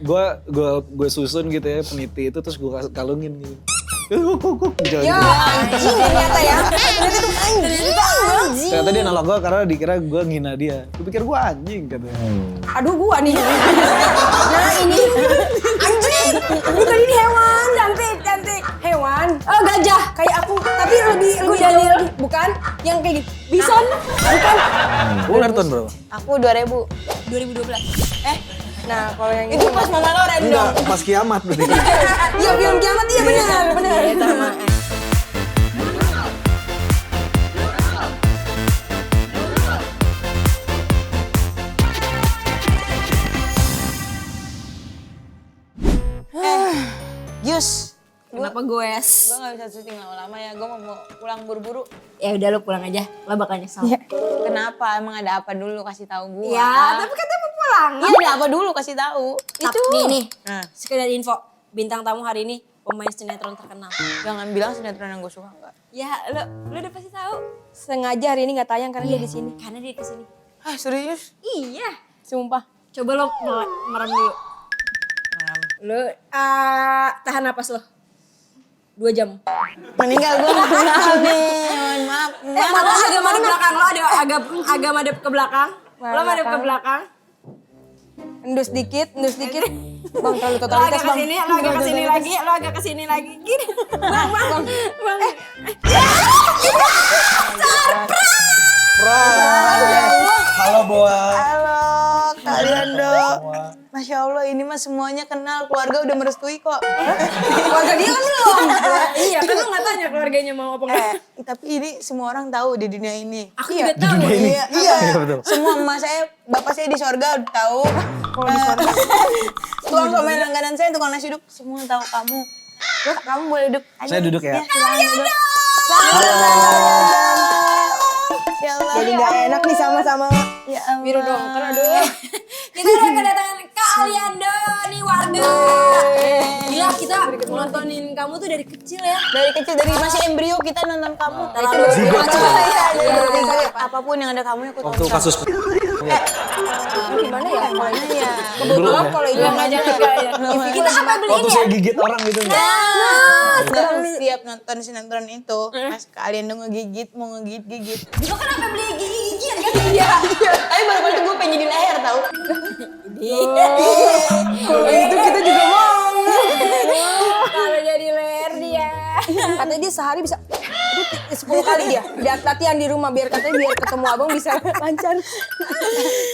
gue susun gitu ya peniti itu terus gue kalungin gitu. Ya anjing ternyata ya. Ternyata itu anjing. Ternyata dia nolak gue karena dikira gue ngina dia. Gue pikir gue anjing katanya. Aduh gua nih. Nah ini anjing. Bukan ini hewan. Cantik. Hewan. Oh gajah kayak aku. Tapi lebih Daniel. Bukan. Yang kayak gitu. Bison. Bukan. Gue lahir tahun berapa? Aku 2000. 2012. Nah kalau yang Itu pas Mama Loren dong. Enggak, pas kiamat berarti. Iya film kiamat iya benar. Sama. Yus, Kenapa goes? gue gak bisa syuting lama-lama ya, gue mau pulang buru-buru. Ya udah lu pulang aja. Lo bakal nyesel. Kenapa? Emang ada apa dulu kasih tahu gue? Ya, tapi katanya mau pulang. Iya ada apa dulu kasih tahu. Itu. Nih. Nah, Sekedar info. Bintang tamu hari ini pemain sinetron terkenal. jangan bilang sinetron yang gue suka enggak. Ya, lu udah pasti tahu. Sengaja hari ini nggak tayang karena dia di sini. Karena dia di sini. Ah serius? Iya, sumpah. Coba lo merem dulu. Lo tahan napas lo. 2 jam. Meninggal gue gak kenal nih. Mohon maaf. Malah agak madep belakang lo agak madep ke belakang. Lo madep ke belakang. Endus dikit. Bang terlalu Lo totalitas agak bang. kesini, lo agak kesini lagi. Gini. Bang. Halo Boa. Halo kalian dong. Masya Allah ini mah semuanya kenal. Keluarga udah merestui kok. Keluarga dia kan belum. Iya kan lo gak tanya keluarganya mau apa enggak. Tapi ini semua orang tahu di dunia ini. Aku juga tahu. Iya. Iya, betul. Semua emak saya, bapak saya di sorga udah tahu. Kalau di sorga. Tukang komen langganan saya, tukang nasi uduk, semua tahu kamu. Loh, kamu boleh duduk aja. Saya duduk ya? Iya, silakan duduk. Ya Allah. Jadi gak enak nih sama-sama. Ya Allah. Biru dong, kan aduh. Kita udah kedatangan Kak Aliando nih warga. Gila kita nontonin kamu tuh dari kecil ya. Dari kecil, dari masih embrio kita nonton kamu. Dari itu Apapun yang ada kamu aku Waktu tonton. kasus gimana ya? Makanya ya. Kebetulan kalau ini Nggak jangan. kita sampai beli waktu ini ya. saya gigit orang gitu enggak? Sekarang setiap nonton sinetron itu, pas kalian udah ngegigit, mau ngegigit. Lo kan sampai beli gigi-gigian kan? Iya. Tapi baru-baru gue pengen jadi leher tau. Kalau itu kita juga mau. Kalau jadi leher dia. Katanya dia sehari bisa 10 kali dia latihan di rumah biar ketemu abang bisa lancar.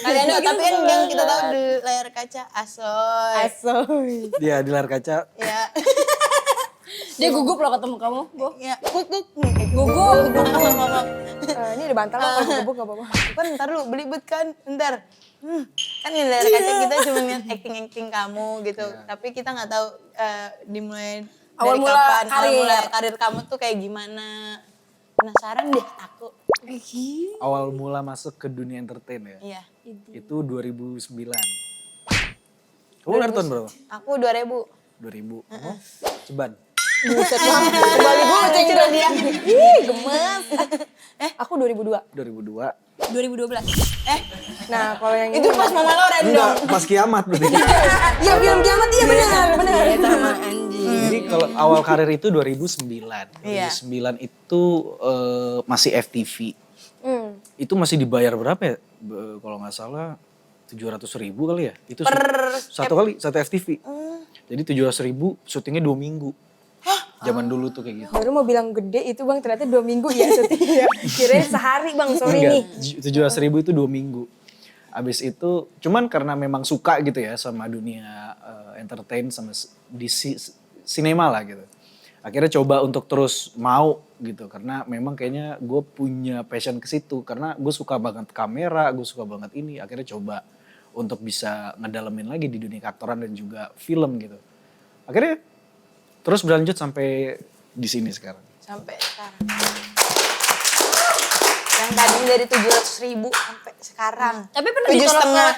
Kalian tahu, tapi kan yang kita tahu di layar kaca Asoy. Dia di layar kaca. Ya. Dia gugup loh ketemu kamu, Bo. Ya, kuk. Gugup. Ngomong. Ini ada bantal lah kalau gugup gak apa-apa. Kan ntar lu belibet kan, ntar. Kan di layar kaca kita cuma lihat acting kamu gitu. Tapi kita nggak tahu dimulai Awal dari mula kapan, awal karir. mula karir kamu tuh kayak gimana. Penasaran deh aku. Awal mula masuk ke dunia entertain ya. Iya. Itu 2009. Kamu lahir tahun berapa? Aku 2000. 2000. Kamu? Ceban. Buset lah. Kembali gue Kecil dia. Ih, gemes. Aku 2002. 2002. 2012. Nah, kalau yang Itu pas Mama Loren dong. Enggak, pas kiamat berarti. Iya, film kiamat iya benar. Sama anjing. Jadi kalau awal karir itu 2009. Iya. 2009 itu masih FTV. Itu masih dibayar berapa ya? Kalau nggak salah 700.000 kali ya. Itu satu FTV. Jadi 700.000 syutingnya 2 minggu. Zaman dulu tuh kayak gitu. Baru mau bilang gede itu bang, ternyata 2 minggu ya syutingnya. Kirain sehari bang, sorry nih. 700.000 itu 2 minggu. Abis itu cuman karena memang suka gitu ya sama dunia entertain sama di sinema lah gitu. Akhirnya coba untuk terus mau gitu karena memang kayaknya gue punya passion ke situ karena gue suka banget kamera, gue suka banget ini. Akhirnya coba untuk bisa ngedalemin lagi di dunia aktoran dan juga film gitu. Akhirnya terus berlanjut sampai di sini sekarang. Sampai sekarang. Yang tadi dari 700.000 sampai sekarang. Tapi pernah 7,5. ditolak-tolak.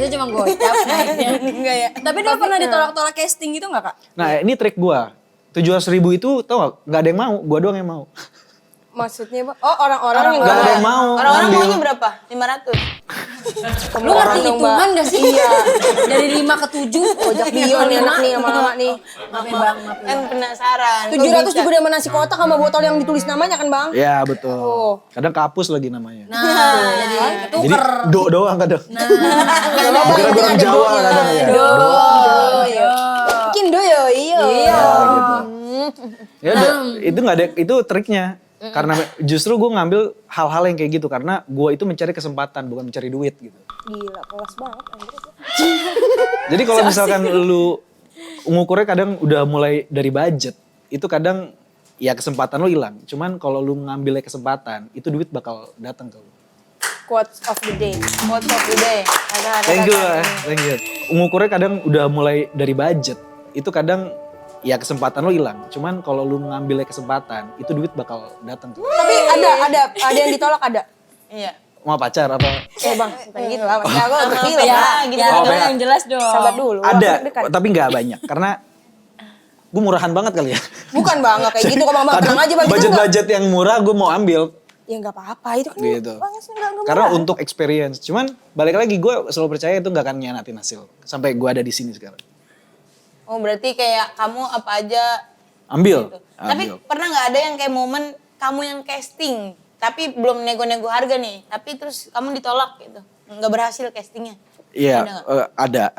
Itu cuma gocap. Enggak ya. Tapi dia pernah ditolak-tolak casting gitu gak kak? Nah ini trik gue. 700.000 itu tau gak? Gak ada yang mau, gue doang yang mau. Maksudnya, Bang? Oh, orang-orang yang Gak ada yang mau Orang-orang ngambil. maunya berapa? 500. Lu ngerti hitungan gak sih? Iya. Dari 5 ke 7. Ojek bio nih anak nih lama-lama nih. Maaf ya Bang, maaf ya. Kan penasaran. 700 juga udah sama nasi kotak sama botol yang ditulis namanya kan Bang? Ya betul. Oh. Kadang kapus lagi namanya. Nah, jadi Jadi doang kadang. Bukan orang Jawa kadang ya. Bikin do yo, iya. Gitu. Ya udah, itu nggak ada, itu triknya. Karena justru gue ngambil hal-hal yang kayak gitu karena gue itu mencari kesempatan bukan mencari duit gitu. Gila, kelas banget. Jadi kalau misalkan lu ngukurnya kadang udah mulai dari budget, itu kadang ya kesempatan lu hilang. Cuman kalau lu ngambilnya kesempatan, itu duit bakal datang ke lu. Quotes of the day. Quotes of the day. Thank you. Ngukurnya kadang udah mulai dari budget, itu kadang ya kesempatan lu hilang. Cuman kalau lu ngambilnya kesempatan, itu duit bakal datang ke lu. Tapi ada yang ditolak ada. Iya. Mau pacar apa? Bang, bukan gitu lah. Maksudnya aku terpilih Ya, lah. gitu. Oh, beda. yang jelas dong. Sabar dulu. Ada, aku dekat. tapi nggak banyak. Karena gue murahan banget kali ya. Bukan Bang, nggak kayak gitu kok Bang. Tenang aja Bang. Kita nggak- Budget-budget yang murah gue mau ambil. Ya nggak apa-apa, itu kan Gitu. Bang nggak Karena murah. untuk experience. Cuman balik lagi gue selalu percaya itu nggak akan nyianatin hasil. Sampai gue ada di sini sekarang. Oh berarti kayak kamu apa aja Ambil. gitu. Tapi Ambil. pernah nggak ada yang kayak momen kamu yang casting, tapi belum nego-nego harga nih, tapi terus kamu ditolak gitu, nggak berhasil castingnya? Iya, ada.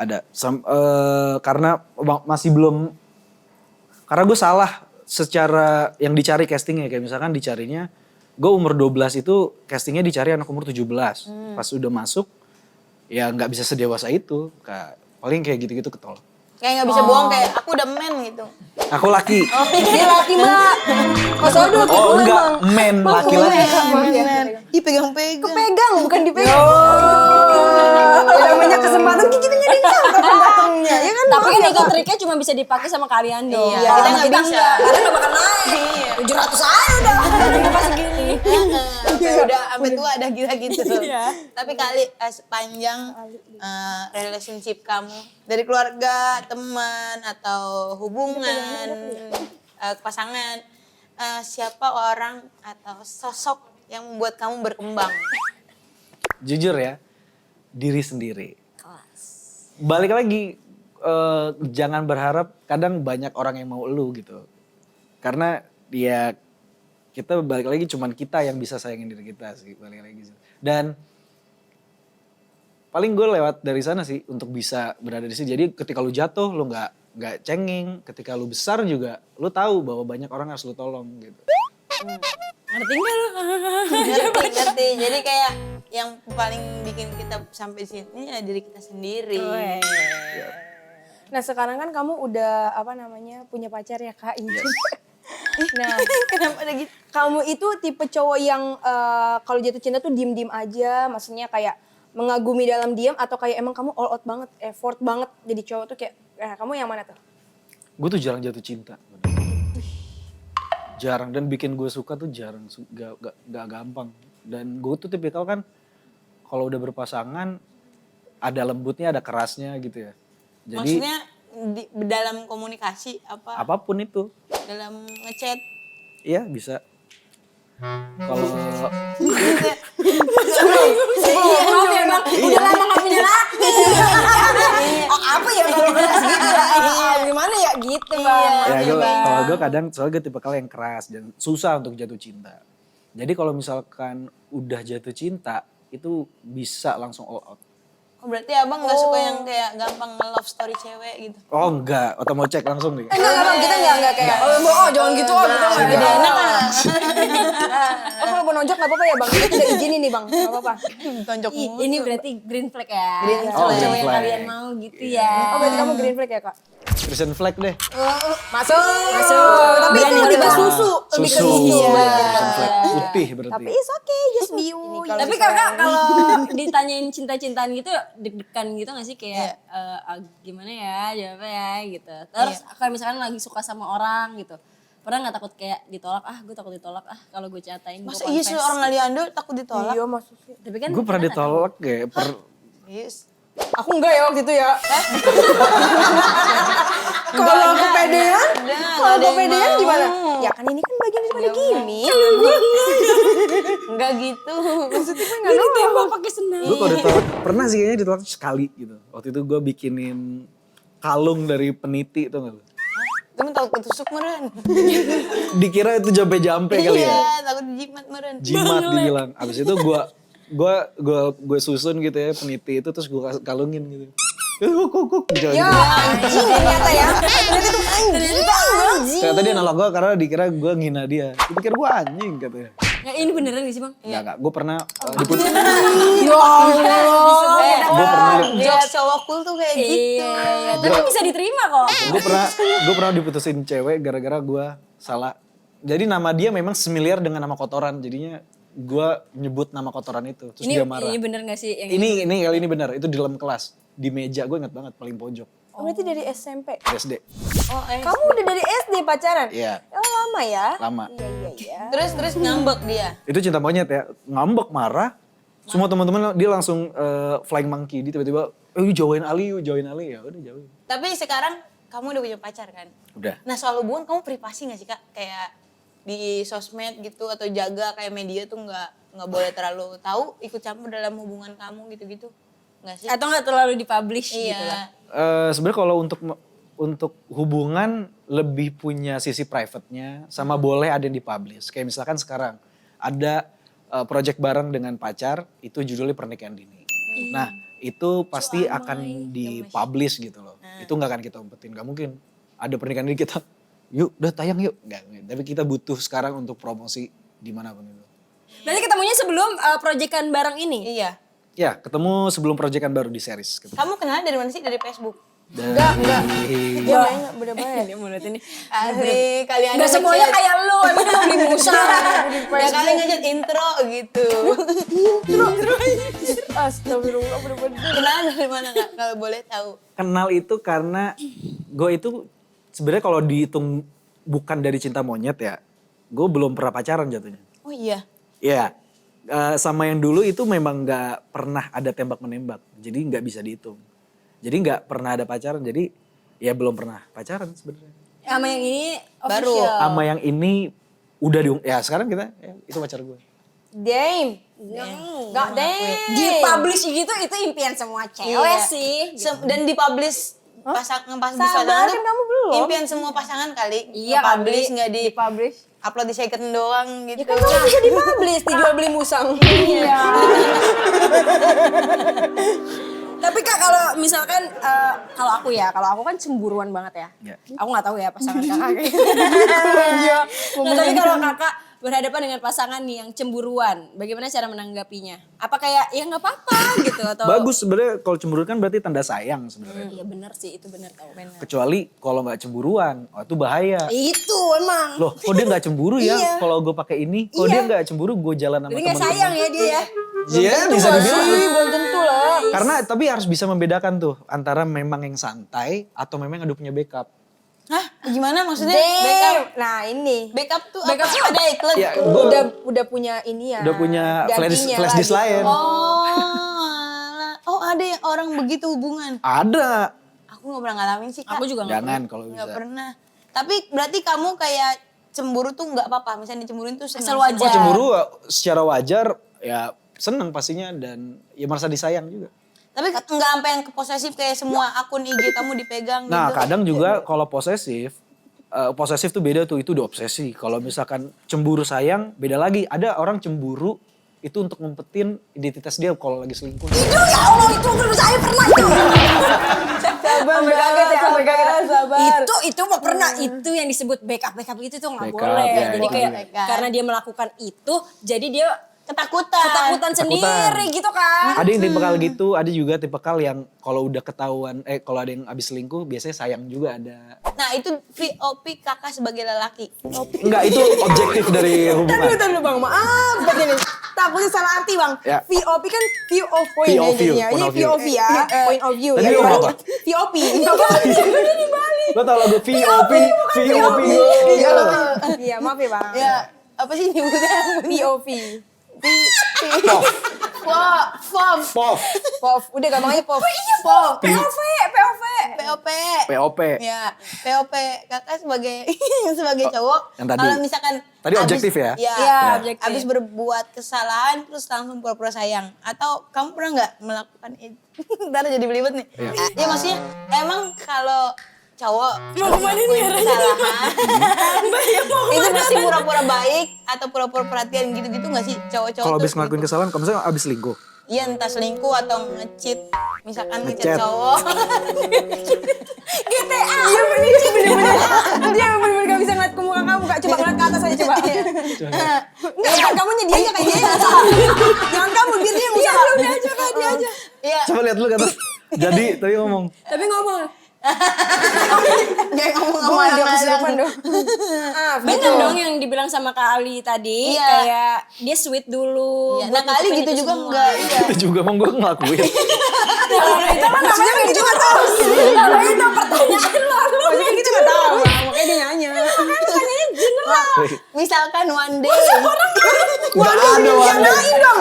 Karena masih belum, karena gue salah secara yang dicari castingnya. Kayak misalkan dicarinya, gue umur 12 itu castingnya dicari anak umur 17. Pas udah masuk, ya nggak bisa sedewasa itu. Paling kayak gitu-gitu ketolak. Kayak nggak bisa bohong kayak aku udah men gitu. Aku laki. Dia laki Mbak. Mas Odo Oh enggak, men, laki-laki. Ih pegang-pegang. Kepegang, bukan dipegang. Ya namanya kesempatan kita nyari tahu kapan datangnya, ya kan? Tapi kan itu triknya cuma bisa dipakai sama kalian dong. Iya, kita nggak bisa. enggak. Karena nggak bakal naik. 700 aja udah. Pas segini. Sampai udah sampai tua ada gila gitu. Tapi kali sepanjang relationship kamu dari keluarga, teman atau hubungan pasangan, siapa orang atau sosok yang membuat kamu berkembang? Jujur ya, diri sendiri. Balik lagi, jangan berharap kadang banyak orang yang mau elu gitu. Karena dia kita balik lagi cuman kita yang bisa sayangin diri kita sih, balik lagi. Dan paling gue lewat dari sana sih untuk bisa berada di sini. Jadi ketika lu jatuh lu nggak cengeng, ketika lu besar juga lu tahu bahwa banyak orang harus lu tolong gitu. Ngerti nggak lu? Ngerti. Jadi kayak yang paling bikin kita sampai sini ya diri kita sendiri. Nah sekarang kan kamu udah punya pacar ya Kak Inci. Nah Kenapa ada gitu? kamu itu tipe cowok yang kalau jatuh cinta tuh diem-diem aja, maksudnya kayak mengagumi dalam diam atau kayak emang kamu all out banget, effort banget jadi cowok tuh kayak kamu yang mana tuh? Gue tuh jarang jatuh cinta. Jarang, dan bikin gue suka tuh jarang, gak gampang. Dan gue tuh tipikal kan kalau udah berpasangan ada lembutnya ada kerasnya gitu ya. Jadi Maksudnya dalam komunikasi apa? apapun itu, Dalam ngechat. iya bisa. Kalau Maaf ya Bang, udah lama gak punya laki. Apa ya kalau keras gitu ya? Gimana ya gitu Bang? kalau gue kadang soalnya gue tipikal yang keras dan susah untuk jatuh cinta. Jadi kalau misalkan udah jatuh cinta itu bisa langsung all out. Oh, berarti abang nggak suka yang kayak gampang nge-love story cewek gitu? Oh enggak, atau mau cek langsung nih. Enggak Bang, kita enggak kayak jangan gitu gitu. Tidak enak kan? Kalau mau nonjok enggak apa-apa ya Bang, kita tidak izinin nih Bang, enggak apa-apa. Tonjok Ih, mulu. ini berarti green flag ya. Green flag. Cowok yang Green flag. kalian mau gitu ya. Oh berarti kamu green flag ya Kak? Christian flag deh. Masuk. Berani Tapi itu lebih ke Bang. susu, lebih ke susu. Christian flag putih berarti. Tapi it's okay, just be you. Tapi kakak kalau ditanyain cinta-cintaan gitu deg-degan gitu gak sih kayak gimana ya jawabnya ya gitu. Terus kalau misalkan lagi suka sama orang gitu. Pernah gak takut kayak ditolak? Gue takut ditolak kalau gue catain. Masa iya sih orang Aliando takut ditolak? Iya maksudnya. Tapi kan Gue pernah ditolak kayak Yes. Aku enggak ya waktu itu ya. Kalau kepedean, kalau ada yang kepedean mau. gimana? Ya kan ini kan bagian daripada gimmick. Enggak gitu. Maksudnya gue Gue ditembak pakai senang. Gue kalau ditolak, pernah sih kayaknya ditolak sekali gitu. Waktu itu gue bikinin kalung dari peniti tuh gak lu? Temen takut ketusuk meren. Dikira itu jampe-jampe kali ya. Iya, takut jimat meren. Jimat dibilang. Abis itu gue susun gitu ya peniti itu terus gue kalungin gitu. Kuk. Ya anjing ternyata ya. Ternyata dia nolak gue karena dikira gue ngina dia. Dia pikir gue anjing katanya. Ya ini beneran gak sih bang? Enggak. Gue pernah diputus. Ya Allah. Gue pernah Jokes cowok cool tuh kayak gitu. Iya, tapi bisa diterima kok. gue pernah diputusin cewek gara-gara gue salah. Jadi nama dia memang semiliar dengan nama kotoran. Jadinya gue nyebut nama kotoran itu. Terus dia marah. Ini bener gak sih? Yang Ini kali ini benar. Itu di dalam kelas. Di meja gue ingat banget paling pojok. Berarti dari SMP. SD. Oh, Kamu udah dari SD pacaran? Iya. Oh lama ya? Lama. Iya. Terus ngambek dia. Itu cinta monyet ya. Ngambek marah. Semua teman-teman dia langsung flying monkey. Dia tiba-tiba jauhin Ali ya udah jauhin. Tapi sekarang kamu udah punya pacar kan? Udah. Nah soal hubungan kamu privasi gak sih kak? Kayak di sosmed gitu atau jaga kayak media tuh nggak boleh terlalu tahu ikut campur dalam hubungan kamu gitu-gitu nggak sih? atau gak terlalu dipublish gitu lah. Iya. Sebenarnya kalau untuk hubungan lebih punya sisi private-nya sama boleh ada yang dipublish. Kayak misalkan sekarang ada project bareng dengan pacar itu judulnya pernikahan dini. Nah itu pasti akan dipublish gitu loh. Itu nggak akan kita umpetin, nggak mungkin ada pernikahan dini kita yuk udah tayang yuk. Nggak, tapi kita butuh sekarang untuk promosi dimanapun itu. Berarti ketemunya sebelum proyekan bareng ini? Iya. Ya ketemu sebelum proyekan baru di series. Ketemu. Kamu kenal dari mana sih? Dari Facebook? Enggak. Dia kayaknya bener banget. Dia mulut ini. Asli kali ada Gak semuanya kayak lu, emang lu di musa. Ya kali ngajak intro gitu. Astagfirullah bener-bener. Kenal dari mana kak? Kalau boleh tahu. Kenal itu karena gue itu sebenarnya kalau dihitung bukan dari cinta monyet ya, gue belum pernah pacaran jatuhnya. Oh iya. Iya, sama yang dulu itu memang nggak pernah ada tembak menembak, jadi nggak bisa dihitung. Jadi nggak pernah ada pacaran, jadi ya belum pernah pacaran sebenarnya. Sama yang ini Baru. official. Sama yang ini udah ya sekarang kita ya, itu pacar gue. Damn. Enggak damn. Di-publish gitu itu impian semua cewek Iya. sih. Dan dipublish pasangan Sabar, tuh kan kamu belum. impian semua pasangan kali. Iya, Publish kali. nggak di Publish. upload di second doang gitu. Ya kan kamu bisa dipublish, dijual beli musang. Iya. Tapi kak kalau misalkan kalau aku kan cemburuan banget ya. Ya. Aku nggak tahu ya pasangan kakak. Iya. Nah, tapi kalau kakak berhadapan dengan pasangan nih yang cemburuan, bagaimana cara menanggapinya? Apa kayak ya nggak apa-apa gitu atau? Bagus sebenarnya kalau cemburu kan berarti tanda sayang sebenarnya. Iya benar sih, itu benar tau. Kecuali kalau nggak cemburuan, itu bahaya. Itu emang. Loh, kok dia nggak cemburu ya? Iya. Kalau gue pakai ini, kok dia nggak cemburu? Gue jalan sama Jadi teman-teman. nggak sayang ya dia ya? Iya, bisa dibilang. Belum tentu lah. Karena tapi harus bisa membedakan tuh antara memang yang santai atau memang ada punya backup. Hah? Gimana maksudnya? Backup. Damn. Nah ini. Backup tuh Backup apa? tuh Ada iklan. Ya, gue Udah punya ini ya. udah punya dagingnya flash disk lagi. lain. Oh, alah. Oh ada yang orang begitu hubungan. Ada. Aku nggak pernah ngalamin sih kak. Aku juga nggak. Jangan kalau Nggak bisa. pernah. Tapi berarti kamu kayak cemburu tuh nggak apa-apa. Misalnya dicemburuin tuh Asal senang. wajar. Oh cemburu secara wajar ya seneng pastinya dan ya merasa disayang juga. Tapi nggak sampai yang posesif kayak semua akun IG kamu dipegang Nah gitu. kadang juga kalau posesif tuh beda tuh, itu udah obsesi. Kalau misalkan cemburu sayang beda lagi. Ada orang cemburu itu untuk ngumpetin identitas dia kalau lagi selingkuh. Itu ya Allah itu saya pernah itu. Sabar, kaget ya, sampai kaget sabar. Itu mah pernah itu yang disebut backup itu tuh nggak Backup, boleh. ya, Jadi kayak backup. karena dia melakukan itu, jadi dia ketakutan. sendiri gitu kan. Ada yang tipikal gitu, ada juga tipikal yang kalau udah ketahuan, kalau ada yang abis selingkuh biasanya sayang juga ada. Nah itu VOP kakak sebagai lelaki. Enggak, itu objektif dari hubungan. Tadi dulu bang, maaf. Begini, takutnya salah arti bang. Ya. VOP kan view of point View of view, jadinya. point Jadi of view. VOV ya, point of view. Tadi ya lu kan? apa? VOP. Lo tau lagu VOP. Iya, iya maaf ya bang. Ya apa sih nyebutnya? VOV. Pov. POV. POV, udah gampangnya POV. Pov. POV. POP. POP. Ya, POP. Kakak sebagai sebagai cowok. Yang tadi. Kalau misalkan Tadi objektif ya? Iya, Iya, objektif. Abis berbuat kesalahan terus langsung pura-pura sayang. Atau kamu pernah nggak melakukan itu? Ntar jadi belibet nih. Iya. Ya maksudnya emang kalau cowok Mau kemana nih melakukan arahnya? kesalahan itu pasti pura-pura baik atau pura-pura perhatian gitu-gitu nggak sih cowok-cowok Kalau tuh abis ngelakuin gitu. kesalahan, kalau misalnya abis selingkuh. Iya entah selingkuh atau nge-cheat. Misalkan Nge-chat. nge-chat cowok. GTA. Dia bener-bener. Dia bener-bener gak bisa ngeliat ke muka kamu, Kak. Coba ngeliat ke atas aja coba. Enggak, kamu dia aja kayak dia yang usaha. Jangan kamu, biar dia yang usaha. Dia aja, Kak, dia aja. Iya. Coba lihat dulu ke atas. Jadi, tapi ngomong. Tapi ngomong. Jangan ngomong sama Buang dia orang-orang. kesurupan dong. Bener dong yang dibilang sama Kak Ali tadi, Iya. kayak dia sweet dulu. Iya, buat nah kali nutupin gitu itu juga semua. enggak. Iya. Itu juga emang gue ngelakuin. Itu kan namanya kan kita gak tahu. Namanya itu pertanyaan lalu. Maksudnya kan kita gak tahu, Bang. Makanya dia nanya. Pertanyaannya general. Misalkan one day. Gak ada warna. Dijanain dong.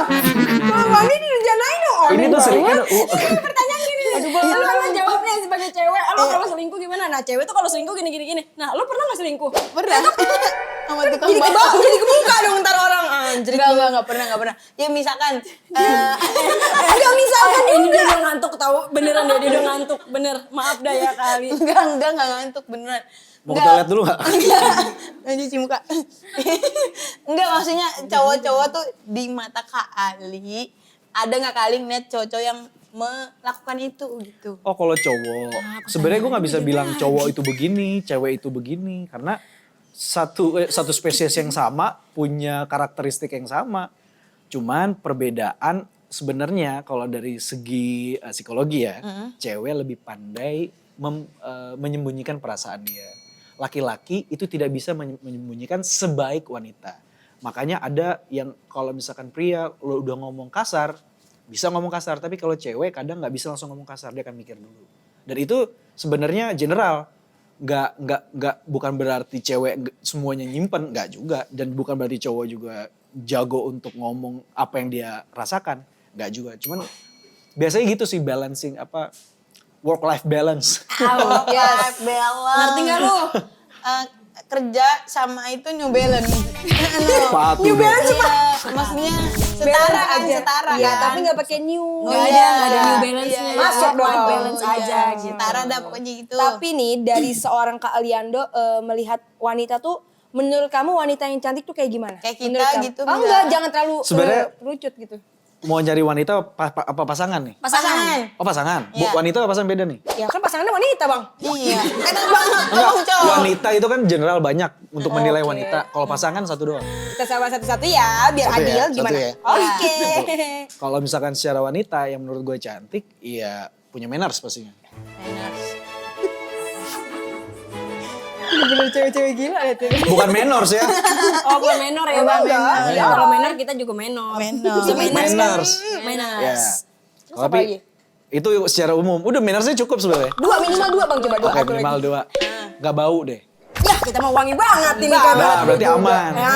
Kalau Wandi dijanain dong. Ini tuh sering kan. Pertanyaan gini nih. Lu kan jawabnya sebagai cewek, lo kalau selingkuh gimana? Nah cewek tuh kalau selingkuh gini. Nah lu pernah gak selingkuh? Pernah. Sama tukang Jadi bakso. jadi kebuka dong ntar orang. Anjir. Enggak pernah. Ya misalkan Enggak misalkan Ini dia udah ngantuk tahu, beneran dia udah ngantuk, bener. Maaf dah ya Kak Ali. enggak ngantuk beneran. Mau ke toilet dulu gak? Enggak, cuci muka. Enggak, maksudnya cowok-cowok tuh di mata Kak Ali, ada nggak kali ngeliat cowok-cowok yang melakukan itu gitu? Oh kalau cowok, sebenarnya gue nggak bisa bilang cowok itu begini, cewek itu begini, karena satu spesies yang sama punya karakteristik yang sama. Cuman perbedaan sebenarnya kalau dari segi psikologi ya, cewek lebih pandai menyembunyikan perasaan dia. Laki-laki itu tidak bisa menyembunyikan sebaik wanita. Makanya ada yang kalau misalkan pria lo udah ngomong kasar, bisa ngomong kasar, tapi kalau cewek kadang nggak bisa langsung ngomong kasar, dia akan mikir dulu. Dan itu sebenarnya general, bukan berarti cewek semuanya nyimpen, nggak juga, dan bukan berarti cowok juga jago untuk ngomong apa yang dia rasakan, nggak juga. Cuman biasanya gitu sih balancing work life balance. Yes, balance. Ngerti nggak lu? Kerja sama itu new balance. Sepatu New dong. Balance Iya, maksudnya setara kan, setara Iya, kan. tapi gak pakai new. Nggak ada new balance-nya. Iya, Masuk Work life dong. balance aja gitu. Setara dah pokoknya gitu. Tapi nih dari seorang Kak Aliando melihat wanita tuh, menurut kamu wanita yang cantik tuh kayak gimana? Kayak kita Menurut kamu? gitu, Oh enggak. enggak, jangan terlalu Sebenarnya- lucut gitu. Mau nyari wanita apa pasangan nih? pasangan. Oh pasangan? Iya. Wanita apa pasangan beda nih? Ya kan pasangannya wanita bang. Iya. Enak banget Enggak, ngomong cowok. wanita itu kan general banyak untuk menilai Oke. wanita. Kalau pasangan satu doang. Kita sama satu-satu ya, biar Satu adil ya, gimana? satu ya. Oke. Kalau misalkan secara wanita yang menurut gue cantik, iya punya manners pastinya. Manners. Bener cewek-cewek gila ya tuh. Bukan manners ya. Oh bukan menor ya bang? enggak. Ya, kalau menor kita juga menor. Menor. Bisa Manners. Manners. Ya. Terus apa lagi? Tapi itu secara umum. Udah mannersnya cukup sebenarnya. Dua, minimal dua bang, coba dua. Oke Satu lagi. minimal 2. Gak bau deh. Ya kita mau wangi banget ini kan. Nah berarti aman. Ya,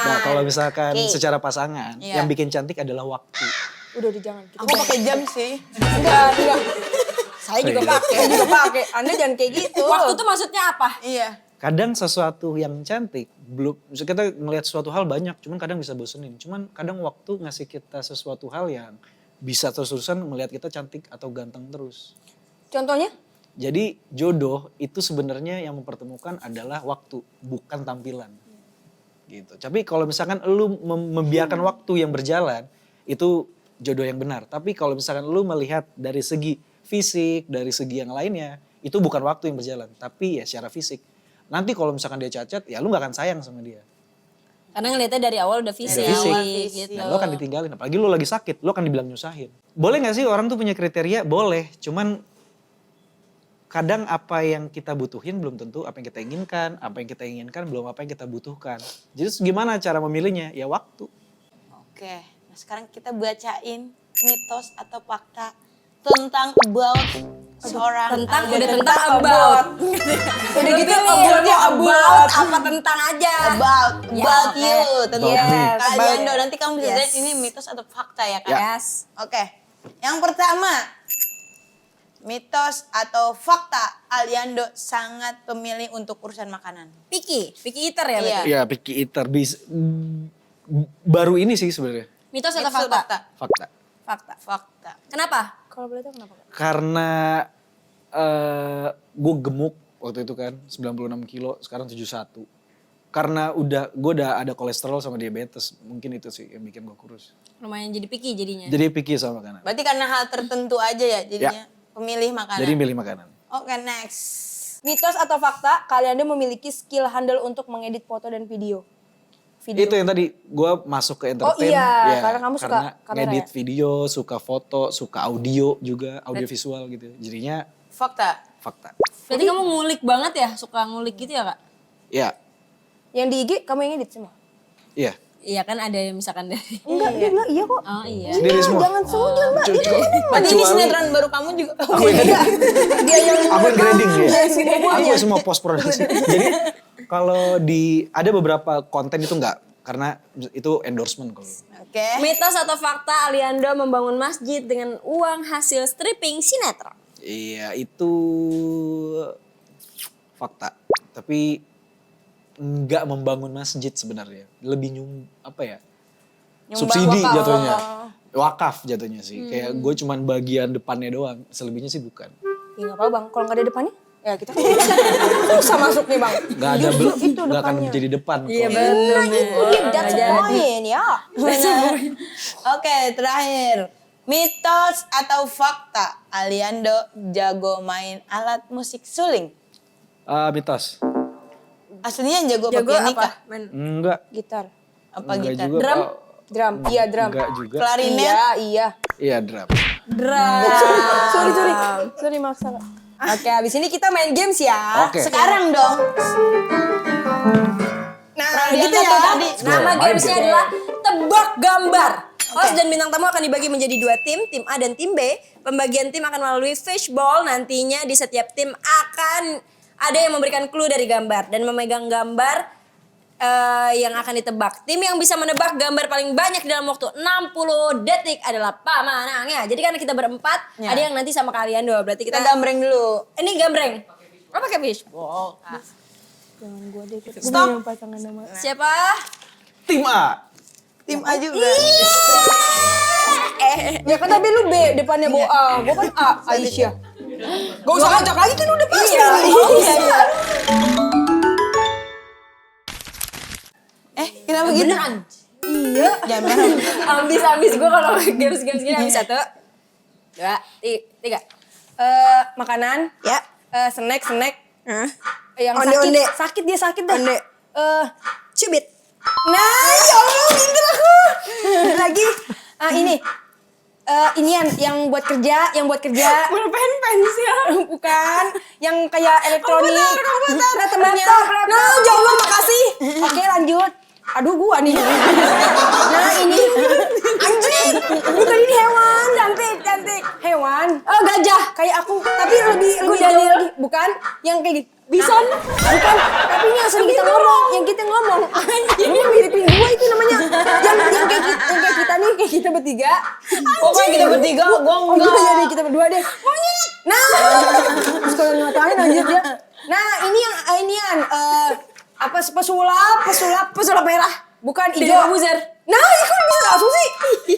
Nah kalau misalkan Oke. secara pasangan, Iya. yang bikin cantik adalah waktu. Udah jangan. Kita Aku pakai jam sih. enggak. Saya juga Iya. pakai, saya juga pakai. Anda jangan kayak gitu. Waktu tuh maksudnya apa? Iya. Kadang sesuatu yang cantik, belum, misalnya kita ngelihat sesuatu hal banyak, cuman kadang bisa bosenin. Cuman kadang waktu ngasih kita sesuatu hal yang bisa terus-terusan melihat kita cantik atau ganteng terus. Contohnya? Jadi jodoh itu sebenarnya yang mempertemukan adalah waktu, bukan tampilan. Gitu. Tapi kalau misalkan lu membiarkan waktu yang berjalan, itu jodoh yang benar. Tapi kalau misalkan lu melihat dari segi fisik, dari segi yang lainnya, itu bukan waktu yang berjalan, tapi ya secara fisik. Nanti kalau misalkan dia cacat, ya lu gak akan sayang sama dia. Karena ngeliatnya dari awal udah fisik, Dari gitu. Nah, lo akan ditinggalin, apalagi lu lagi sakit, lo akan dibilang nyusahin. Boleh gak sih orang tuh punya kriteria? Boleh, cuman kadang apa yang kita butuhin belum tentu apa yang kita inginkan, apa yang kita inginkan belum apa yang kita butuhkan. Jadi gimana cara memilihnya? Ya waktu. Oke. Nah sekarang kita bacain mitos atau fakta tentang about seorang Tentang Aliando. udah tentang about. Udah gitu abortnya about apa tentang aja. About Ya, you tentang About me. Kak Aliando. Nanti kamu bisa Yes. lihat ini mitos atau fakta ya Kak. Yes. Oke. Yang pertama, mitos atau fakta Aliando sangat pemilih untuk urusan makanan. Picky eater ya berarti. Iya. Ya picky eater. Baru ini sih sebenarnya. Mitos atau Mitos atau fakta? Fakta. Fakta. Fakta. Kenapa? Kalau boleh tahu kenapa? Karena gue gemuk waktu itu kan 96 kilo, sekarang 71. Karena gue udah ada kolesterol sama diabetes, mungkin itu sih yang bikin gue kurus. Lumayan jadi picky jadinya. Jadi picky sama makanan. Berarti karena hal tertentu aja ya jadinya pemilih makanan. Jadi milih makanan. Oke, next. Mitos atau fakta, kalian memiliki skill handal untuk mengedit foto dan video? Itu yang tadi gue masuk ke entertain. iya, karena kamu suka karena kamera ngedit ya? video, suka foto, suka audio juga, audio visual gitu. Jadinya Fakta. fakta. Berarti kamu ngulik banget ya? Suka ngulik gitu ya Kak? Ya, Yang di IG kamu yang edit semua? iya. Iya kan ada yang misalkan dari. Enggak, dia bilang iya kok. Oh iya. Sendiri semua. Jangan sujud mbak. Berarti ini sinetron baru kamu juga. Aku yang Dia yang aku yang grading ya. semuanya. Aku semua post produksi. Jadi kalau ada beberapa konten itu enggak, karena itu endorsement kalau. Oke. Mitos atau fakta Aliando membangun masjid dengan uang hasil stripping sinetron? Iya, itu fakta. Tapi enggak membangun masjid sebenarnya. Lebih subsidi wakaf. jatuhnya. Wakaf jatuhnya sih. Kayak gue cuman bagian depannya doang. Selebihnya sih bukan. Ya nggak apa bang, kalau nggak ada depannya, ya kita susah masuknya bang. Nggak ada itu nggak akan depannya. jadi depan. Iya kalau- benar. That's the point ya. Oke, terakhir. Mitos atau fakta Aliando jago main alat musik suling? Mitos. Aslinya jago Jago pakai nikah. apa? Men. Enggak. Gitar, Apa Enggak gitar? juga. Drum? drum, iya drum. Enggak juga. Klarinet? Iya. Iya, drum. Drum. Sorry maksa. Oke, abis ini kita main games ya. Oke. Sekarang dong. Nah, Gitu gitu ya ya. tadi. Nama Main gamesnya game. adalah tebak gambar. Host dan bintang tamu akan dibagi menjadi 2 tim A dan tim B. Pembagian tim akan melalui fishbowl. Nantinya di setiap tim akan ada yang memberikan clue dari gambar dan memegang gambar yang akan ditebak. Tim yang bisa menebak gambar paling banyak dalam waktu 60 detik adalah pemenangnya. Jadi karena kita berempat, Ya. ada yang nanti sama kalian dua. Berarti Kita kita gambreng dulu. ini gambreng. Apa pakai fishbowl? Jangan gua deh. Stop. Yang pasangan nama. Siapa? Tim A. Tim A juga. Ya kan tapi lu B, depannya bawa A. Gua kan A, Aisyah. Gak usah ngajak lagi kan udah pasti. Iya. Kenapa gitu? Beneran. Iya. Jangan marah. Ambis gue kalau games-games gini ambis 1, 2, 3. Makanan. Ya. Snack. Yang Onde-onde. sakit dia sakit dah. Onde. Cubit. Nah, ya Allah, pinter aku. Lagi, ini. Inian yang buat kerja. Pulpen pensil. Bukan, yang kayak elektronik. Komputer. Nah, temennya. Laptop. Nah, jawab makasih. Oke, lanjut. Aduh, gua nih. Nah, ini. Anjing. Bukan ini hewan. Cantik. Hewan. Oh, gajah. Kayak aku. Tapi lebih jauh lagi. Bukan, yang kayak gitu. Bison. Bukan, tapi ini yang sering kita ngomong. Yang kita ngomong. Anjing. Lu miripin gua itu namanya. Yang kayak kita nih, kayak kita bertiga. Pokoknya kita bertiga, gua Oh enggak. gitu jadi kita berdua deh. Nah, terus kalau ngatain lanjut ya. Nah, ini yang apa pesulap merah. Bukan Deddy hijau. Corbuzier. Nah, itu kan bisa langsung sih.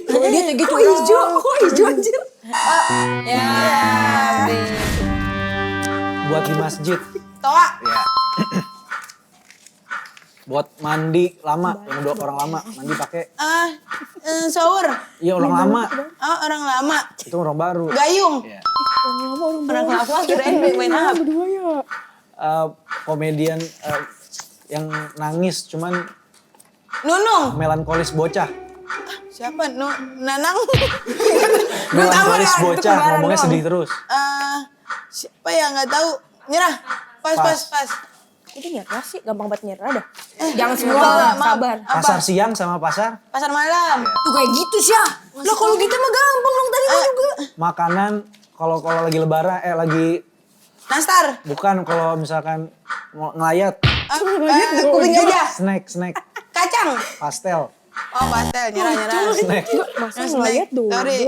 Kalau dia kayak gitu hijau. Kok hijau anjir? Ya. Buat di masjid. Toa. Ya. Buat mandi lama, yang udah orang lama mandi pakai. Shower. Iya, orang lama. Oh, orang lama. Itu orang baru. Gayung. Ya. Orang lama kirain main apa? Komedian yang nangis cuman Nunung. melankolis bocah. Siapa? Nanang. Melankolis itu bocah, kembaran ngomongnya doang. sedih terus. Siapa ya nggak tahu. Nyerah. Pas. Aku tuh nyerah sih, gampang banget nyerah dah. Jangan semua, sabar. Pasar siang sama pasar Pasar malam. Tuh kayak gitu sih ya. Lah kalau gitu mah gampang dong tadi kan juga. makanan kalau lagi lebaran lagi Nastar. bukan kalau misalkan mau ngelayat Kuping aja. snack Kacang. pastel Oh pastel, nyerah. snack Masa ngeliat dong. Sorry.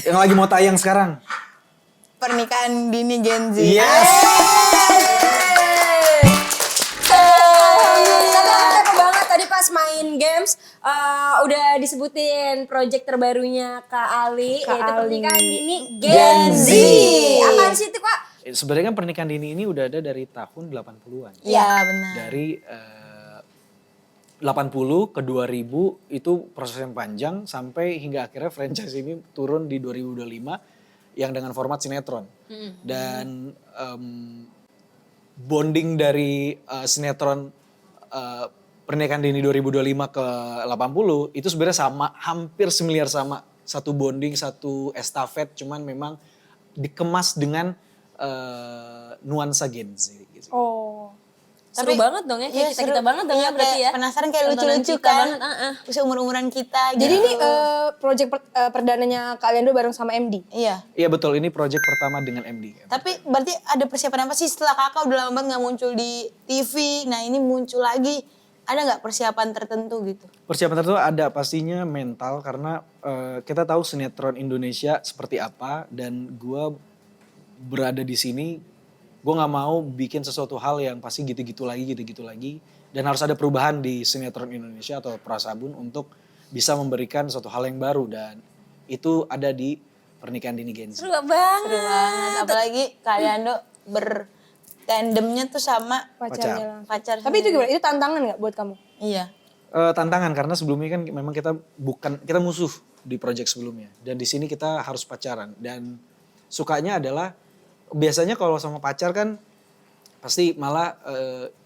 yang lagi mau tayang sekarang. Pernikahan dini Gen Z. Yes. Capek banget tadi pas main games udah disebutin project terbarunya Kak Ali Kak yaitu Ali. pernikahan dini Gen Gen Z. Z. Apaan sih itu Kak? Sebenarnya kan pernikahan dini ini udah ada dari tahun 80-an. Iya benar. Dari 80 ke 2000 itu proses yang panjang sampai hingga akhirnya franchise ini turun di 2025 yang dengan format sinetron. Dan bonding dari sinetron pernikahan dini 2025 ke 80 itu sebenarnya sama, hampir semiliar sama. Satu bonding, satu estafet, cuman memang dikemas dengan nuansa Gen Z gitu. Oh. Seru banget dong ya, kayak kita banget dong ya berarti ya. Penasaran kayak Tontonan lucu-lucu kita kan. banget, Seumur-umuran kita. Jadi gitu. ini project perdananya kalian dulu bareng sama MD? Iya. Iya betul, ini project pertama dengan MD. Tapi berarti ada persiapan apa sih setelah kakak udah lama banget gak muncul di TV. Nah ini muncul lagi. Ada gak persiapan tertentu gitu? Persiapan tertentu ada pastinya mental karena kita tahu sinetron Indonesia seperti apa dan gue berada di sini, gue nggak mau bikin sesuatu hal yang pasti gitu-gitu lagi dan harus ada perubahan di sinetron Indonesia atau Prasabun untuk bisa memberikan suatu hal yang baru dan itu ada di pernikahan dini Gen Z. Seru banget. Seru banget. Apalagi kalian do bertandemnya tuh sama Pacarnya. pacar. Tapi itu gimana? Itu tantangan gak buat kamu? Iya. Tantangan karena sebelumnya kan memang kita musuh di project sebelumnya dan di sini kita harus pacaran dan sukanya adalah biasanya kalau sama pacar kan pasti malah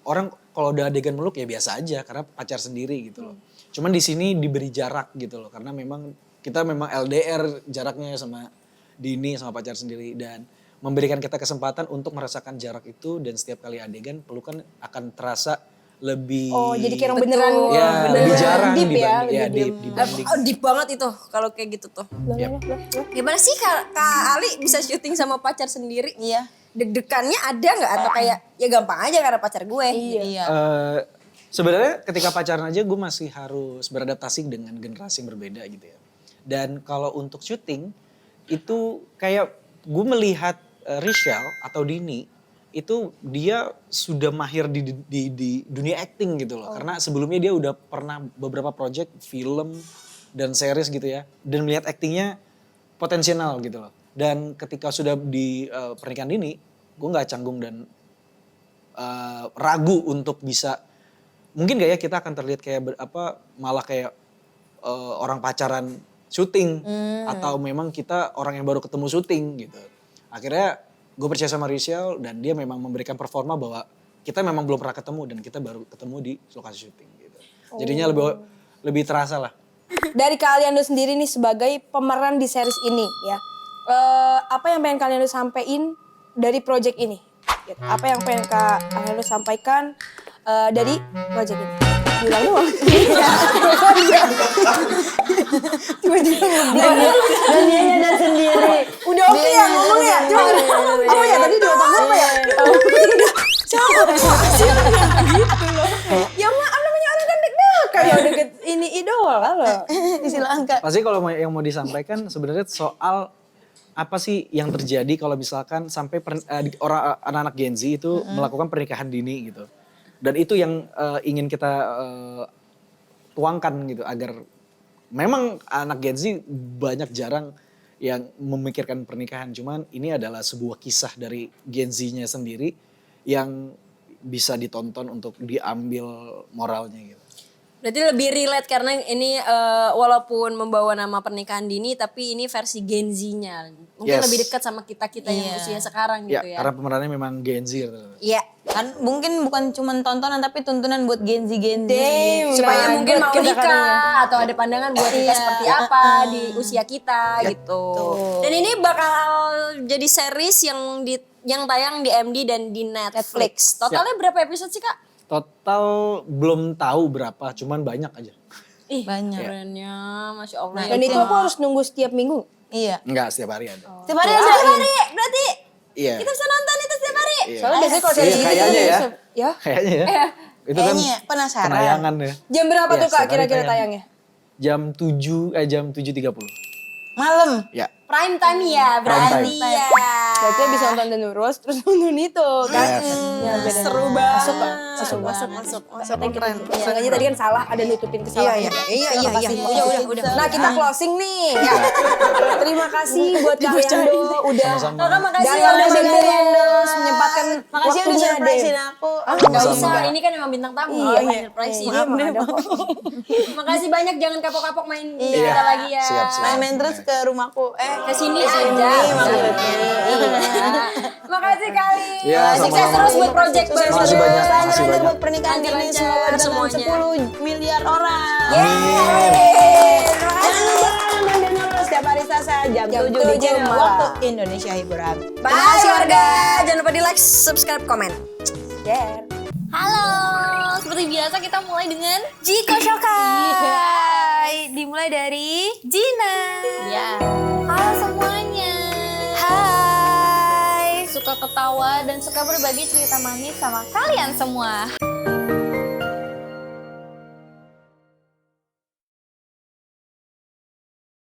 orang kalau udah adegan meluk ya biasa aja karena pacar sendiri gitu loh. Cuman di sini diberi jarak gitu loh karena memang kita memang LDR jaraknya sama Dini sama pacar sendiri dan memberikan kita kesempatan untuk merasakan jarak itu dan setiap kali adegan pelukan akan terasa lebih Oh jadi kayak orang beneran, ya, lebih jarang deep ya? dibanding ya, lebih dibanding. Oh, deep banget itu kalau kayak gitu tuh. Yap. Gimana sih Kak Ali bisa syuting sama pacar sendiri? Iya. Deg-degannya ada nggak atau kayak ya gampang aja karena pacar gue? Iya. Sebenarnya ketika pacaran aja gue masih harus beradaptasi dengan generasi yang berbeda gitu ya. Dan kalau untuk syuting itu kayak gue melihat Rishal atau Dini itu dia sudah mahir di dunia acting gitu loh. Karena sebelumnya dia udah pernah beberapa project film dan series gitu ya. Dan melihat actingnya potensial gitu loh. Dan ketika sudah di pernikahan dini, gue gak canggung dan ragu untuk bisa, mungkin gak ya kita akan terlihat kayak malah kayak orang pacaran syuting. Atau memang kita orang yang baru ketemu syuting gitu. Akhirnya gue percaya sama Rishal dan dia memang memberikan performa bahwa kita memang belum pernah ketemu dan kita baru ketemu di lokasi syuting gitu. Jadinya lebih terasa lah. Dari Kak Aliando sendiri nih sebagai pemeran di series ini ya. Apa yang pengen Kak Aliando sampein dari project ini? Gitu. Apa yang pengen Kak Aliando sampaikan dari project ini? Bilang doang. Tiba-tiba Dan dia nyadar sendiri. udah oke ya ngomongnya. Cuma apa ya tadi di otak apa ya? Siapa sih gitu loh. Ya maaf namanya orang kan deg-degan ya deket ini idol lah loh. Istilah angka. Pasti kalau yang mau disampaikan sebenarnya soal apa sih yang terjadi kalau misalkan sampai anak-anak Gen Z itu melakukan pernikahan dini gitu. Dan itu yang ingin kita tuangkan gitu agar memang anak Gen Z banyak jarang yang memikirkan pernikahan. Cuman ini adalah sebuah kisah dari Gen Z-nya sendiri yang bisa ditonton untuk diambil moralnya gitu. Berarti lebih relate karena ini walaupun membawa nama pernikahan dini tapi ini versi Gen Z-nya. Mungkin Yes. lebih dekat sama kita-kita yang usia sekarang gitu ya. Karena pemerannya memang Gen Z gitu. Iya. Kan mungkin bukan cuma tontonan tapi tuntunan buat Gen Z. Supaya Nah, mungkin good mau kita nikah atau ada pandangan buat nikah seperti apa di usia kita gitu. Dan ini bakal jadi series yang yang tayang di MD dan di Netflix. Totalnya berapa episode sih Kak? Total belum tahu berapa, cuman banyak aja. Ih, Banyak. kerennya, Masya Allah. Dan itu aku harus nunggu setiap minggu. Iya. Enggak, setiap hari ada. Setiap hari ada. Setiap hari, berarti Iya. kita bisa nonton itu setiap hari. Iya. Soalnya biasanya kalau series Iya, gitu kayaknya ya. ya. Kayaknya ya. Itu kan Kayaknya penasaran. penayangan ya. Jam berapa Iya, tuh Kak setiap hari kira-kira tayang. tayangnya? Jam 7.30. Malam. Ya. Prime time ya, berarti time. ya. Berarti bisa nonton The Nurul terus nonton itu kan. Yes. Ya, beda. Seru banget. Masuk Kak. Masuk. Keren. Sengaja tadi kan salah, ada nutupin kesalahan. Iya. Udah. Nah kita closing nih. Ya. Terima kasih buat Kak Yando udah Sama-sama. Kakak makasih dan ya udah dengerin dengerin. menyempatkan Makasih udah waktunya surprisein deh. aku. Gak Sama-sama. usah, ini kan emang bintang tamu. Iya, Bukan iya. surprise ini. Maaf, ada kok. Makasih banyak, jangan kapok-kapok main Iya. kita lagi ya. Siap. Main-main terus ke rumahku. Ke sini Kesini aja. maksudnya. Makasih kali. Iya, Sukses sama-sama. terus buat project Sukses baru. Makasih banyak. lancar Makasih banyak. buat pernikahan ini Lancar semoga dengan semuanya. 10 miliar orang. Yeay. Jangan lupa nonton The Nurul setiap hari Selasa jam 7 di 7 channel malam. Waktu Indonesia Hiburan. Bye warga. Jangan lupa di like, subscribe, komen. Share. Halo, seperti biasa kita mulai dengan Jiko Shokai. Dimulai dari Gina. Ya. Halo semuanya. Hai. Suka ketawa dan suka berbagi cerita manis sama kalian semua.